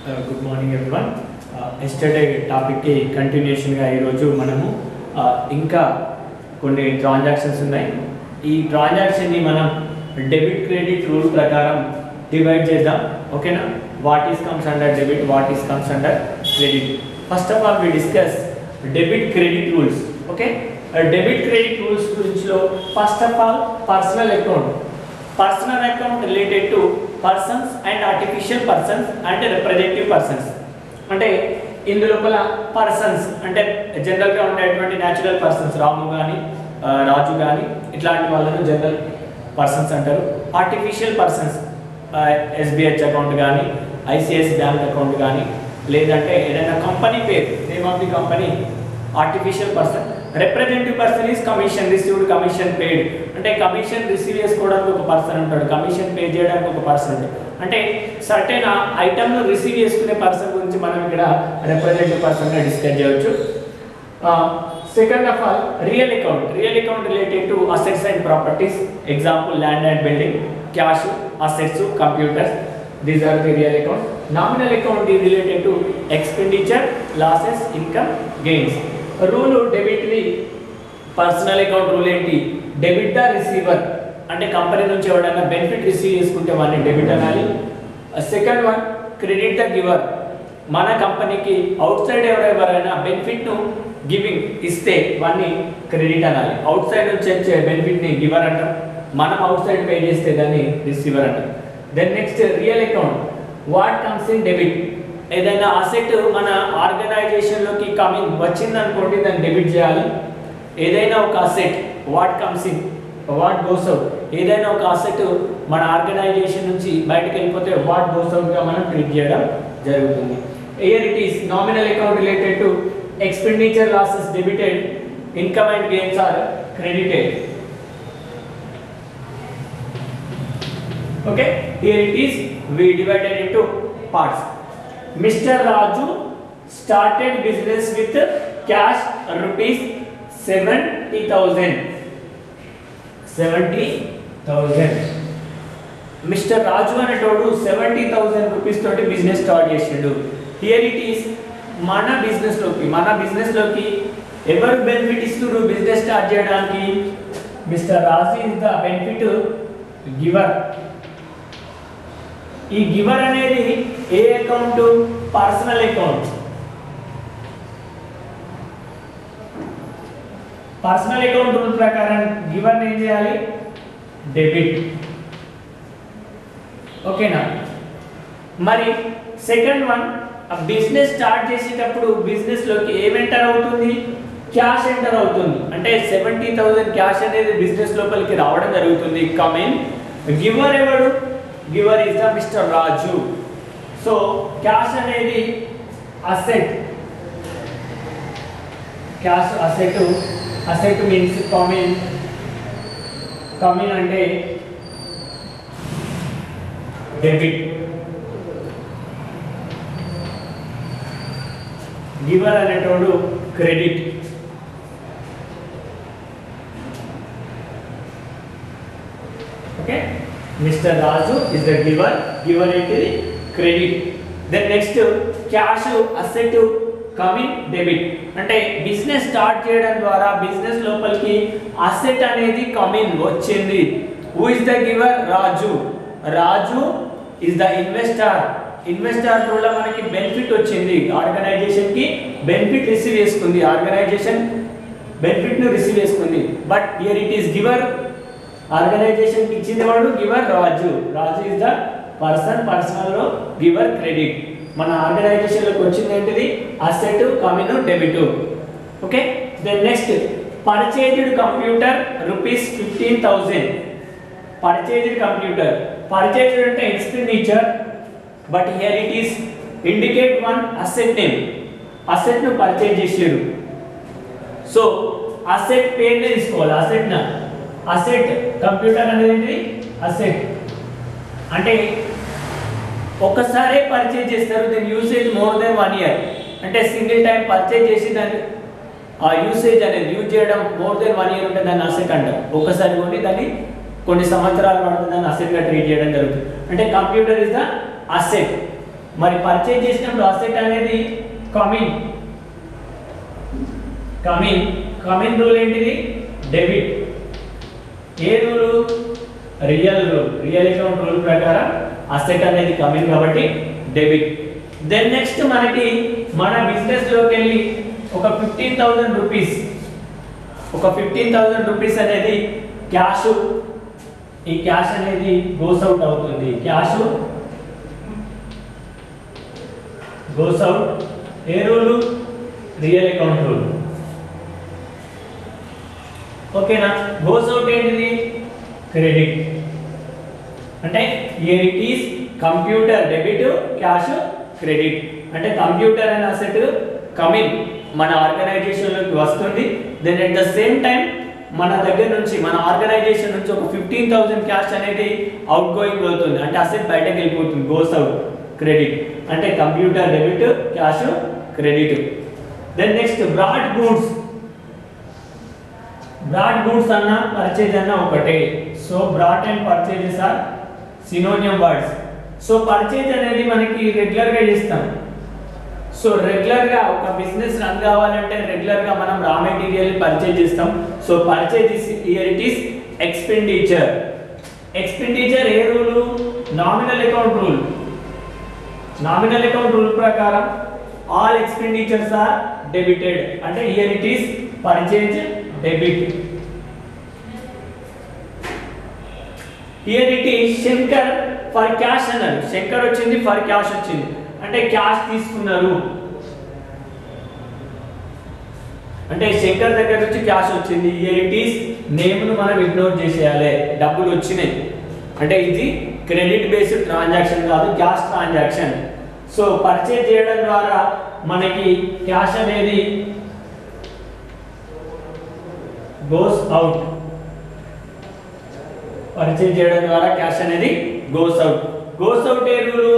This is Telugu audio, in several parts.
Good morning everyone. ఎస్టర్డే టాపిక్కి కంటిన్యూషన్గా ఈరోజు మనము ఇంకా కొన్ని ట్రాన్సాక్షన్స్ ఉన్నాయి. ఈ ట్రాన్సాక్షన్ని మనం డెబిట్ క్రెడిట్ రూల్ ప్రకారం డివైడ్ చేద్దాం. ఓకేనా? What is comes under debit, what is comes under credit. First of all we discuss debit credit rules. Okay, debit credit rules గురించిలో first of all personal account related to persons and artificial persons and representative persons. అంటే ఇందులోపల పర్సన్స్ అంటే జనరల్గా ఉండేటువంటి న్యాచురల్ పర్సన్స్, రాము కానీ రాజు కానీ ఇట్లాంటి వాళ్ళను జనరల్ పర్సన్స్ అంటారు. ఆర్టిఫిషియల్ పర్సన్స్ ఎస్బిహెచ్ అకౌంట్ కానీ, ఐసిఐసి బ్యాంక్ అకౌంట్ కానీ, లేదంటే ఏదైనా కంపెనీ పేరు, name of the company, artificial person. Representative person is commission received, commission paid. అంటే కమిషన్ రిసీవ్ చేసుకోవడానికి ఒక పర్సన్ ఉంటాడు, కమిషన్ పే చేయడానికి ఒక పర్సన్ ఉంటాడు. అంటే సర్టెన్ ఐటమ్ను రిసీవ్ చేసుకునే పర్సన్ గురించి మనం ఇక్కడ రిప్రజెంటేటివ్ పర్సన్గా డిస్కస్ చేయవచ్చు. Second of all real account related to assets and properties. Example land and building, cash, assets, computers. These are the real account. Nominal account is related to expenditure, losses, income, gains. Rule debit the personal account rule ఏంటి? డెబిట్ ద రిసీవర్, అంటే కంపెనీ నుంచి ఎవరైనా బెనిఫిట్ రిసీవ్ చేసుకుంటే వాడిని డెబిట్ అనాలి. Second one credit the giver, మన కంపెనీకి అవుట్ సైడ్ ఎవరైనా బెనిఫిట్ను గివింగ్ ఇస్తే వాడిని క్రెడిట్ అనాలి. అవుట్ సైడ్ నుంచి వచ్చే బెనిఫిట్ని గివర్ అంటాం, మనం అవుట్ సైడ్ పే చేస్తే దాన్ని రిసీవర్ అంటాం. Then next real account, what comes in debit. ఏదైనా అసెట్ మన ఆర్గనైజేషన్లోకి కమింగ్ వచ్చిందనుకోండి, దాన్ని డెబిట్ చేయాలి. ఏదైనా ఒక asset what comes in, what goes out. ఏదైనా ఒక అసెట్ మన ఆర్గనైజేషన్ నుంచి బయటకు వెళ్ళిపోతే వాట్ గోస్ అవుట్గా మనం ట్రీట్ చేయడం జరుగుతుంది. Here it is nominal account related to expenditure, losses debited, income and gains are credited. Okay, here it is, we divided into parts. Mr. Raju started business with cash rupees 70,000. Mr. Raju అనేటోడు 70,000 రూపీస్ తోటి బిజినెస్ స్టార్ట్ చేసిండు. హియర్ ఇట్ ఈస్ మన బిజినెస్ లోకి ఎవరు బెనిఫిట్ ఇస్తున్నారు బిజినెస్ స్టార్ట్ చేయడానికి? Mister Raju is the benefit giver. ఈ గివర్ అనేది ఏ account? Personal account. Personal account rule ప్రకారం గివర్ ఏం చేయాలి? డెబిట్. ఓకేనా? మరి సెకండ్ వన్, బిజినెస్ స్టార్ట్ చేసేటప్పుడు బిజినెస్ లోకి ఏం ఎంటర్ అవుతుంది? క్యాష్ ఎంటర్ అవుతుంది. అంటే 70,000 క్యాష్ అనేది బిజినెస్ లోపలికి రావడం జరుగుతుంది. కమింగ్ గివర్ ఎవడు? Giver is the mister Raju. So cash అనేది asset. Cash asset means coming అంటే డెబిట్. గివర్ అనేటోడు credit. Okay, Mr. Raju is the giver into the credit. Then next cash asset coming debit. అంటే బిజినెస్ స్టార్ట్ చేయడం ద్వారా బిజినెస్ లోపలికి అసెట్ అనేది కమిన్ వచ్చింది. Who is the giver? Raju is the investor వల్ల మనకి బెనిఫిట్ వచ్చింది. ఆర్గనైజేషన్ కి బెనిఫిట్ రిసీవ్ చేసుకుంది, ఆర్గనైజేషన్ బెనిఫిట్ ను రిసీవ్ చేసుకుంది. But here it is giver, organisation కి ఇచ్చింది వాడు giver Raju is the personal లో గివర్ క్రెడిట్. మన ఆర్గనైజేషన్ లోకి వచ్చింది ఏంటిది? Asset, coming, debit. Okay, then next purchased computer rupees 15,000. Purchased computer, purchased అంటే expenditure, but here it is indicate one asset name. Asset ను పర్చేజ్ చేసారు. సో అసెట్ పేరు తీసుకోవాలి. అసెట్ కంప్యూటర్ అనేది అసెట్. అంటే ఒక్కసారి పర్చేజ్ చేస్తారు, దాని యూసేజ్ మోర్ దెన్ 1 year. అంటే సింగిల్ టైం పర్చేజ్ చేసి దాన్ని ఆ యూసేజ్ అనేది యూజ్ చేయడం మోర్ దెన్ 1 year ఉంటే దాన్ని అసెట్ అంటారు. ఒక్కసారి కొని దాన్ని కొన్ని సంవత్సరాల పాటు దాన్ని అసెట్గా ట్రీట్ చేయడం జరుగుతుంది. అంటే కంప్యూటర్ ఇస్ ద అసెట్. మరి పర్చేజ్ చేసినప్పుడు అసెట్ అనేది కమింగ్ కమింగ్ రూల్ ఏంటిది డెబిట్. ఏ రూలు రియల్ అకౌంట్ రూల్ ప్రకారం అసెట్ అనేది కమింగ్ కాబట్టి డెబిట్. దెన్ నెక్స్ట్ మనకి మన బిజినెస్ లోకి వెళ్ళి ఒక 15,000 రూపీస్ అనేది క్యాష్, ఈ క్యాష్ అనేది గోస్ అవుట్ అవుతుంది. Cash goes out. ఏ రూలు రియల్ అకౌంట్ రూల్. ఓకేనా. గోస్ అవుట్ ఏంటిది క్రెడిట్. అంటే here it is computer debit, cash credit. అంటే కంప్యూటర్ అనే అసెట్ కమింగ్ మన ఆర్గనైజేషన్ లోకి వస్తుంది. Then at the same time మన దగ్గర నుంచి మన ఆర్గనైజేషన్ నుంచి ఒక 15,000 క్యాష్ అనేది అవుట్ గోయింగ్ అవుతుంది. అంటే అసెట్ బయటకు వెళ్ళిపోతుంది. Goes out credit. అంటే computer debit, cash credit. Then next bought goods అన్న పర్చేజ్ అన్న ఒకటే. So bought and purchases are synonym words. So purchase అనేది మనకి రెగ్యులర్ గా చేస్తాం. సో రెగ్యులర్ గా ఒక బిజినెస్ రన్ కావాలంటే రెగ్యులర్ గా మనం రా మెటీరియల్ పర్చేజ్ చేస్తాం. So purchase here it is expenditure. A rule nominal account rule ప్రకారం ఆల్ ఎక్స్పెండిచర్స్ ఆర్ డెబిటెడ్. అంటే here it is purchase debit. Here it is Shankar for cash అన్నారు. శంకర్ వచ్చింది, ఫర్ క్యాష్ వచ్చింది. అంటే క్యాష్ తీసుకున్నారు. అంటే శంకర్ దగ్గర నుంచి క్యాష్ వచ్చింది. హియర్ ఇట్ ఈస్ నేమ్ ను మనం ఇగ్నోర్ చేసేయాలి. డబ్బులు వచ్చినాయి అంటే ఇది క్రెడిట్ బేస్డ్ ట్రాన్సాక్షన్ కాదు, క్యాష్ ట్రాన్సాక్షన్. సో పర్చేజ్ చేయడం ద్వారా మనకి క్యాష్ అనేది గోస్ అవుట్. పర్చేజ్ చేయడం ద్వారా క్యాష్ అనేది గోస్ అవుట్. ఏ రూలు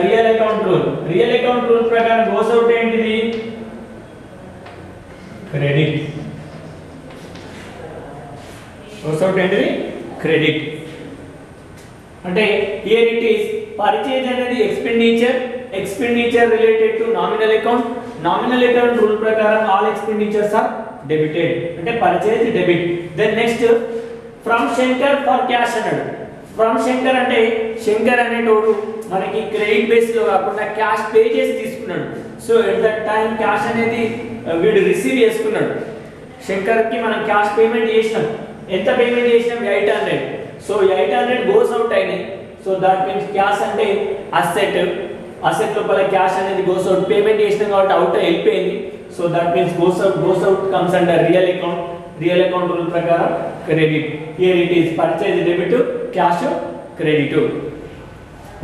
రియల్ అకౌంట్ రూల్ ప్రకారం గోస్ అవుట్ ఏంటిది క్రెడిట్. అంటే హియర్ ఇట్ ఈస్ పర్చేజ్ అనేది expenditure related to nominal account rule ప్రకారం ఆల్ ఎక్స్పెండిచర్స్ ఆర్ డెబిటెడ్. అంటే purchase debit. Then next from Shankar for cash అన్నాడు. ఫ్రమ్ శంకర్ అంటే శంకర్ అనేటోడు మనకి క్రెడిట్ బేస్ లో కాకుండా క్యాష్ పే చేసి తీసుకున్నాడు. So at that time cash అనేది వీడు రిసీవ్ చేసుకున్నాడు. శంకర్ కి మనం క్యాష్ పేమెంట్ చేసినాం. ఎంత పేమెంట్ చేసినాం 800. సో 800 గోస్ అవుట్ అయినాయి. సో దట్ మీన్స్ క్యాష్ అంటే అసెట్ లోపల క్యాష్ అనేది గోస్ అవుట్. పేమెంట్ చేసినాం కాబట్టి అవుట్ వెళ్ళిపోయింది. So that means goes out comes under real account rule ప్రకారం credit. Here it is purchase debit, cash credit.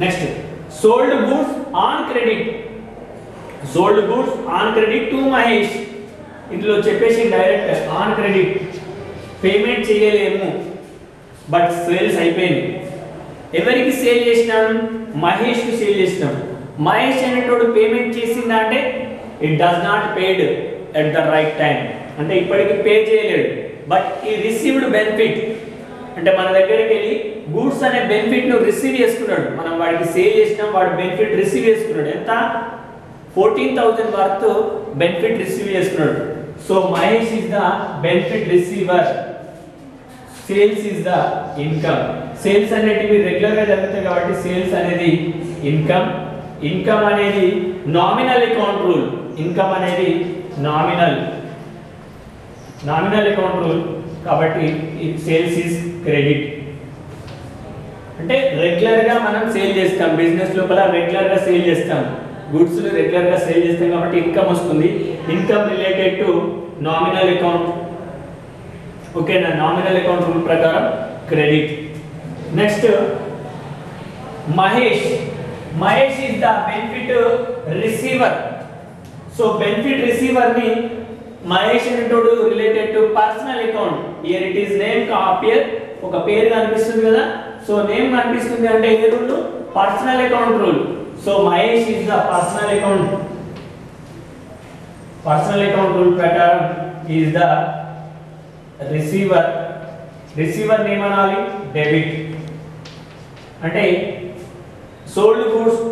Next sold goods on credit to Mahesh. ఇందులో చెప్పేసి డైరెక్ట్ ఆన్ క్రెడిట్ పేమెంట్ చేయలేము బట్ సేల్స్ అయిపోయింది. ఎవరికి సేల్ చేసినాం మహేష్ కి సేల్ చేసినాం. మహేష్ అనేటోడు పేమెంట్ చేసిందా అంటే it does not paid at the right time. అంటే ఇప్పటికి పే చేయలేడు బట్ ఈ రిసీవ్డ్ బెనిఫిట్. అంటే మన దగ్గరికి వెళ్ళి గూడ్స్ అనే బెనిఫిట్ ను రిసీవ్ చేసుకున్నాడు. మనం వాడికి సేల్ చేసినాం, వాడు బెనిఫిట్ రిసీవ్ చేసుకున్నాడు. ఎంత 14,000 వర్త్ బెనిఫిట్ రిసీవ్ చేసుకున్నాడు. So Mahesh is the benefit receiver. Sales is the income. Sales అనేటివి రెగ్యులర్ గా జరుగుతాయి కాబట్టి సేల్స్ అనేది ఇన్కమ్ అనేది నామినల్ అకౌంట్ రూల్. ఇన్కమ్ అనేది నామినల్ అకౌంట్ రూల్ కాబట్టి సేల్స్ ఇస్ క్రెడిట్. అంటే రెగ్యులర్ గా మనం సేల్ చేస్తాం. బిజినెస్ లోపల రెగ్యులర్ గా సేల్ చేస్తాం. గుడ్స్ రెగ్యులర్ గా సేల్ చేస్తాం కాబట్టి ఇన్కమ్ వస్తుంది. Income related to nominal account. ఓకేనా. నామినల్ అకౌంట్ రూల్ ప్రకారం credit. Next Mahesh is the benefit receiver. So benefit receiver ని మహేష్ అనేటోడు related to personal account. Here it is name appear. ఒక పేరు కనిపిస్తుంది కదా. సో నేమ్ కనిపిస్తుంది అంటే ఏ rule personal account rule. So Mahesh is the personal account rule ప్రకారం ఈజ్ ద రిసీవర్ నేమ్ అనాలి డెబిట్. అంటే sold goods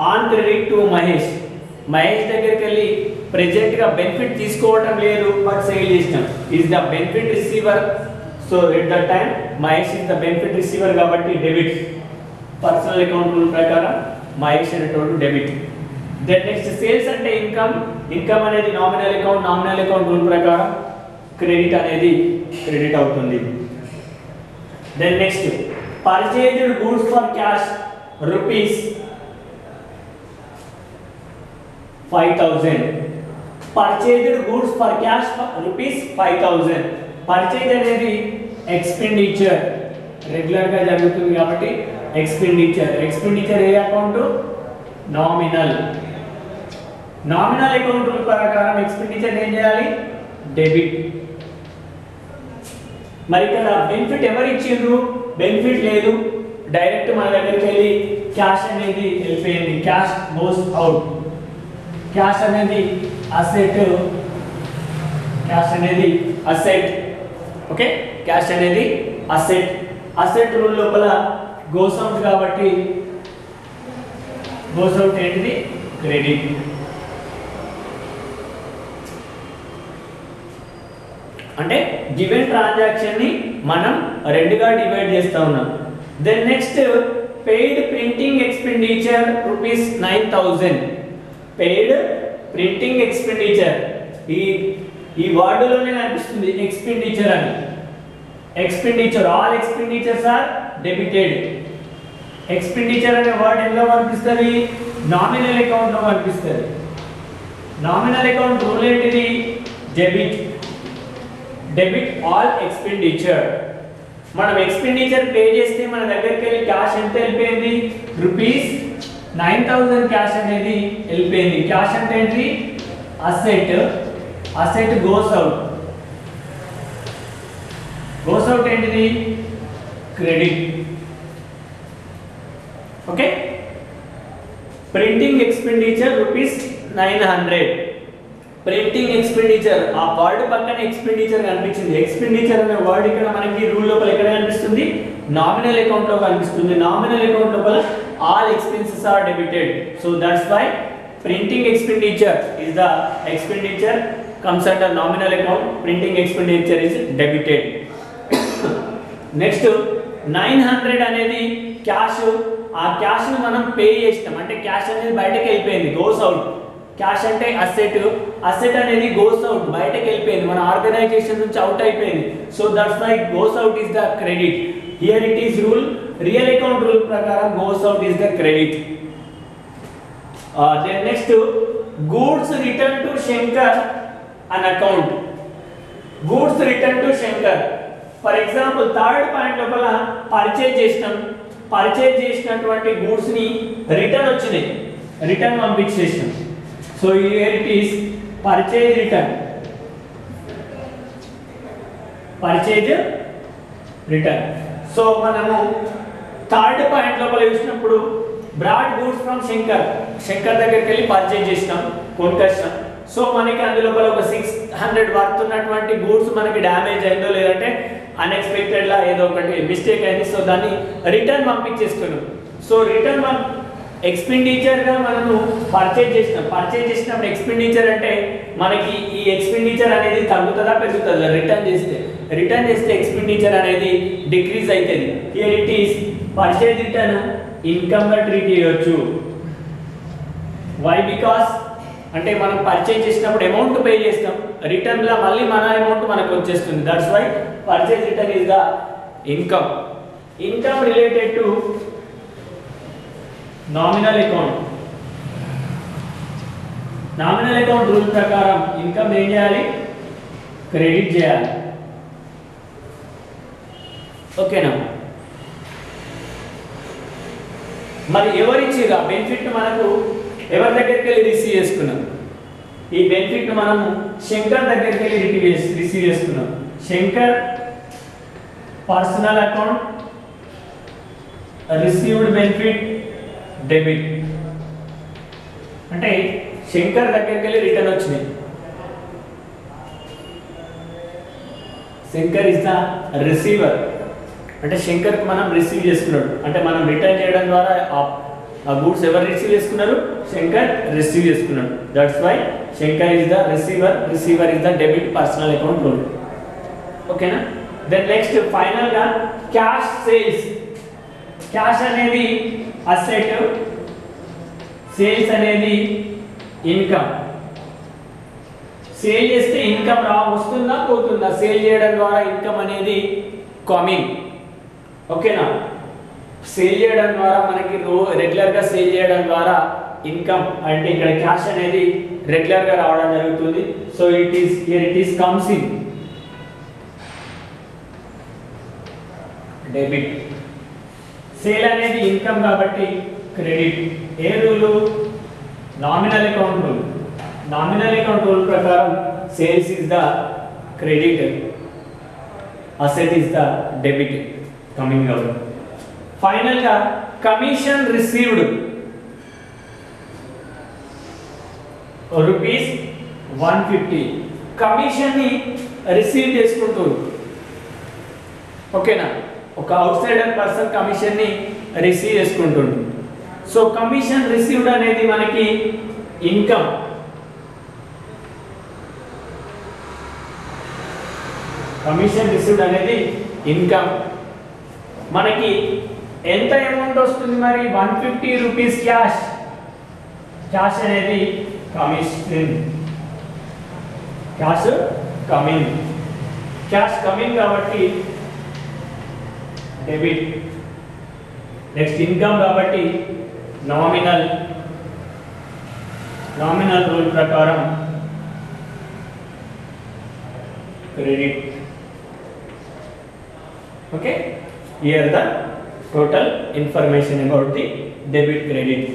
on credit to Mahesh. Mahesh దగ్గరికి వెళ్ళి ప్రెజెంట్ గా బెనిఫిట్ తీసుకోవడం లేదు, బట్ సేల్ చేసినాం. Is the benefit receiver. So at the time Mahesh is the benefit receiver కాబట్టి డెబిట్. పర్సనల్ అకౌంట్ రూల్ ప్రకారం మహేష్ అనేటువంటి డెబిట్. దెన్ నెక్స్ట్ సేల్స్ అంటే ఇన్కమ్. ఇన్కమ్ అనేది nominal account. Nominal account rule ప్రకారం క్రెడిట్ అనేది క్రెడిట్ అవుతుంది. Then next purchased goods for cash rupees 5000. Purchased goods for cash rupees 5000. Purchase అనేది ఎక్స్పెండిచర్, రెగ్యులర్ గా జరుగుతుంది కాబట్టి ఎక్స్పెండిచర్. ఎక్స్పెండిచర్ ఏ account? Nominal. Nominal account rule ప్రకారం ఎక్స్పెండిచర్ ఏం చేయాలి? డెబిట్. మరి ఇక్కడ బెనిఫిట్ ఎవరు ఇచ్చిండ్రు? బెనిఫిట్ లేదు, డైరెక్ట్ మన దగ్గరికి వెళ్ళి క్యాష్ అనేది వెళ్ళిపోయింది. Cash goes out. క్యాష్ అనేది అసెట్. క్యాష్ అనేది అసెట్. ఓకే, క్యాష్ అనేది అసెట్. అసెట్ రూల్ లోపల గోస్ అవుట్ కాబట్టి గోస్ అవుట్ ఏంటిది? క్రెడిట్. అంటే గివెన్ ట్రాన్సాక్షన్ ని మనం రెండుగా డివైడ్ చేస్తా ఉన్నాం. Then next paid printing expenditure rupees 9000. Paid printing expenditure. ఈ వర్డ్లోనే కనిపిస్తుంది ఎక్స్పెండిచర్ అని. Expenditure, all expenditures are debited. Expenditure అనే వర్డ్ ఎందులో కనిపిస్తుంది? నామినల్ అకౌంట్ లో కనిపిస్తుంది. నామినల్ అకౌంట్ రూల్ ఏంటిది? డెబిట్. Debit all expenditure. మనం ఎక్స్పెండిచర్ పే చేస్తే మన దగ్గరికి వెళ్ళి క్యాష్ ఎంత వెళ్ళిపోయింది? రూపీస్ 9000 క్యాష్ అనేది వెళ్ళిపోయింది. క్యాష్ అంటే ఏంటి? Asset. Asset goes out. Goes out ఏంటిది? Credit. Okay. Printing expenditure rupees 900. Printing expenditure, ఆ వర్డ్ పక్కన ఎక్స్పెండిచర్ కనిపించింది. ఎక్స్పెండిచర్ అనే వర్డ్ ఇక్కడ మనకి రూల్ లోపల ఎక్కడ కనిపిస్తుంది? నామినల్ అకౌంట్ లో కనిపిస్తుంది. నామినల్ అకౌంట్ లోపల all expenses are debited. So that's why printing expenditure is the expenditure comes under nominal account. Printing expenditure is debited. Next 900 అనేది క్యాష్. ఆ క్యాష్ ని మనం పే చేస్తాం, అంటే క్యాష్ అనేది బయటకు వెళ్ళిపోయింది, గోస్ అవుట్. క్యాష్ అంటే అసెట్. అసెట్ అనేది గోస్ అవుట్, బయటకు వెళ్ళిపోయింది, మన ఆర్గనైజేషన్ నుంచి అవుట్ అయిపోయింది. So that's why goes out is the credit. Here it is rule, real account rule ప్రకారం goes out is the credit. Then next goods return to Shankar an account. Goods return to Shankar. For example, third point లోపల పర్చేజ్ చేసినాం. పర్చేజ్ చేసినటువంటి గూడ్స్ ని రిటర్న్ వచ్చినాయి, రిటర్న్ పంపించేసినాం. So here it is purchase return. Purchase return. So మనము థర్డ్ పాయింట్ లోపల చూసినప్పుడు bought goods from Shankar. Shankar దగ్గరికి వెళ్ళి పర్చేజ్ చేసినాం, కొనుకొచ్చినాం. సో మనకి అందులో ఒక 600 వర్త్ ఉన్నటువంటి గూడ్స్ మనకి డ్యామేజ్ అయిందో లేదంటే అన్ఎక్స్పెక్టెడ్ లా ఏదో ఒకటి మిస్టేక్ అయింది. సో దాన్ని రిటర్న్ పంపించేసుకున్నాం. సో రిటర్న్ ఎక్స్పెండిచర్ గా మనము పర్చేజ్ చేసినాం. పర్చేజ్ చేసినప్పుడు ఎక్స్పెండిచర్ అంటే మనకి ఈ ఎక్స్పెండిచర్ అనేది తగ్గుతుందా పెరుగుతుందా? రిటర్న్ చేస్తే ఎక్స్పెండిచర్ అనేది డిక్రీజ్ అవుతుంది. Here it is purchase return income గా ట్రీట్ చేయొచ్చు. వై? బికాస్ అంటే మనం పర్చేజ్ చేసినప్పుడు అమౌంట్ పే చేస్తాం, రిటర్న్ లా మళ్ళీ మన అమౌంట్ మనకు వచ్చేస్తుంది. That's why purchase return is the income. Income related to nominal account. Nominal account rule ప్రకారం ఇన్కమ్ ఏం చేయాలి? క్రెడిట్ చేయాలి. ఓకేనా? మరి ఎవరిచ్చిరా బెనిఫిట్? మనకు ఎవరి దగ్గరికి వెళ్ళి రిసీవ్ చేసుకున్నాం? ఈ బెనిఫిట్ మనము శంకర్ దగ్గరికి వెళ్ళి రిసీవ్ చేసుకున్నాం. Shankar personal account, received benefit debit. అంటే శంకర్ దగ్గరికి వెళ్ళి రిటర్న్ వచ్చినాయి. Shankar is the receiver. అంటే శంకర్కి మనం రిసీవ్ చేసుకున్నాడు, అంటే మనం రిటర్న్ చేయడం ద్వారా ఆ గూడ్స్ ఎవరు రిసీవ్ చేసుకున్నారు, శంకర్ రిసీవ్ చేసుకున్నాడు. That's why Shankar is the receiver, receiver is the debit personal account rule. ఓకేనా. దెన్ నెక్స్ట్ ఫైనల్ గా క్యాష్ సేల్స్. క్యాష్ అనేది అసెట్, సేల్స్ అనేది ఇన్కమ్. సేల్ చేస్తే ఇన్కమ్ వస్తుందా పోతుందా, సేల్ చేయడం ద్వారా ఇన్కమ్ అనేది కమింగ్. ఓకేనా. సేల్ చేయడం ద్వారా మనకి రెగ్యులర్ గా సేల్ చేయడం ద్వారా ఇన్కమ్, అంటే ఇక్కడ క్యాష్ అనేది రెగ్యులర్ గా రావడం జరుగుతుంది. So it is comes in debit. Sale అనేది ఇన్కమ్ కాబట్టి క్రెడిట్. ఏ rule, nominal account rule. Nominal account rule ప్రకారం sales is the credit, asset is the debit coming out. Final గా కమిషన్ రిసీవ్డ్ రూపీస్ 150. కమిషన్ ని రిసీవ్ చేసుకుంటారు. ఓకేనా. ఒక అవుట్ సైడర్ పర్సన్ కమిషన్ ని రిసీవ్ చేసుకుంటుండు. సో కమిషన్ రిసీవ్డ్ అనేది మనకి ఇన్కమ్. కమిషన్ రిసీవ్డ్ అనేది ఇన్కమ్. మనకి ఎంత అమౌంట్ వస్తుంది మరి, 150 రూపీస్ క్యాష్. క్యాష్ అనేది commission, cash coming. Cash coming కాబట్టి డెబిట్. నెక్స్ట్ ఇన్కమ్ కాబట్టి నామినల్. నామినల్ రూల్ ప్రకారం credit. Okay. Here the total information about the debit credit.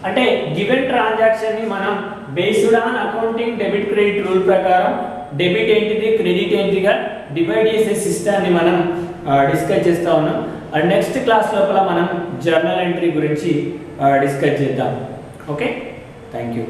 అంటే గివెన్ ట్రాన్సాక్షన్ ని మనం based on accounting debit credit rule ప్రకారం డెబిట్ ఏంటిది, క్రెడిట్ ఏంటిగా డివైడ్ చేసే సిస్టాన్ని మనం డిస్కస్ చేస్తా ఉన్నాం. అండ్ నెక్స్ట్ క్లాస్ లోపల మనం జర్నల్ ఎంట్రీ గురించి డిస్కస్ చేద్దాం. Okay, thank you.